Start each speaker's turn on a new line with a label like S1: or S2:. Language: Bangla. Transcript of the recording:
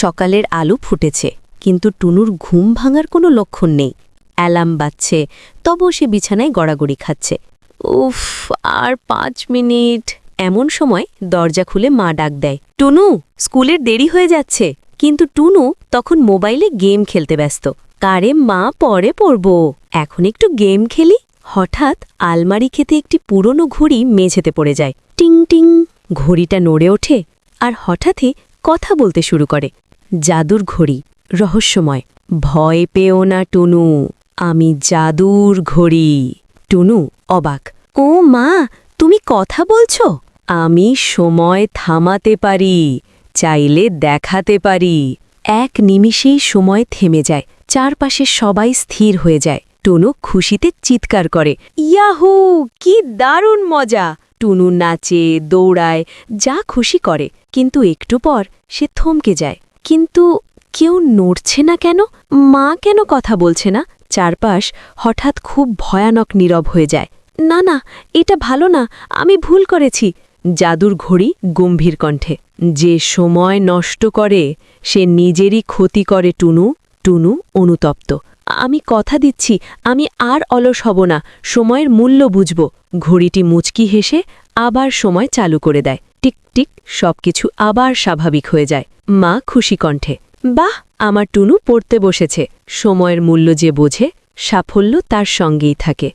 S1: সকালের আলো ফুটেছে, কিন্তু টুনুর ঘুম ভাঙার কোনো লক্ষণ নেই। অ্যালার্ম বাজছে, তবুও সে বিছানায় গড়াগড়ি খাচ্ছে। উফ, আর ৫ মিনিট। এমন সময় দরজা খুলে মা ডাক দেয়, টুনু, স্কুলের দেরি হয়ে যাচ্ছে। কিন্তু টুনু তখন মোবাইলে গেম খেলতে ব্যস্ত। কারে মা, পরে পড়ব, এখন একটু গেম খেলি। হঠাৎ আলমারি খেতে একটি পুরনো ঘড়ি মেঝেতে পড়ে যায়। টিং টিং, ঘড়িটা নড়ে ওঠে আর হঠাৎই কথা বলতে শুরু করে। জাদুর ঘড়ি, রহস্যময়। ভয় পেও না টুনু, আমি জাদুর ঘড়ি। টুনু অবাক, ও মা, তুমি কথা বলছো? আমি সময় থামাতে পারি, চাইলে দেখাতে পারি। এক নিমিষেই সময় থেমে যায়, চারপাশে সবাই স্থির হয়ে যায়। টুনু খুশিতে চিৎকার করে, ইয়াহু, কি দারুণ মজা! টুনু নাচে, দৌড়ায়, যা খুশি করে। কিন্তু একটু পর সে থমকে যায়। কিন্তু কেউ নড়ছে না কেন? মা কেন কথা বলছে না? চারপাশ হঠাৎ খুব ভয়ানক নীরব হয়ে যায়। না না, এটা ভালো না, আমি ভুল করেছি। জাদুর ঘড়ি গম্ভীর কণ্ঠে, যে সময় নষ্ট করে সে নিজেরই ক্ষতি করে টুনু। টুনু অনুতপ্ত, আমি কথা দিচ্ছি, আমি আর অলস হব না, সময়ের মূল্য বুঝব। ঘড়িটি মুচকি হেসে আবার সময় চালু করে দেয়। টিক টিক, সবকিছু আবার স্বাভাবিক হয়ে যায়। মা খুশি কণ্ঠে, বাহ, আমার টুনু পড়তে বসেছে। সময়ের মূল্য যে বোঝে, সাফল্য তার সঙ্গেই থাকে।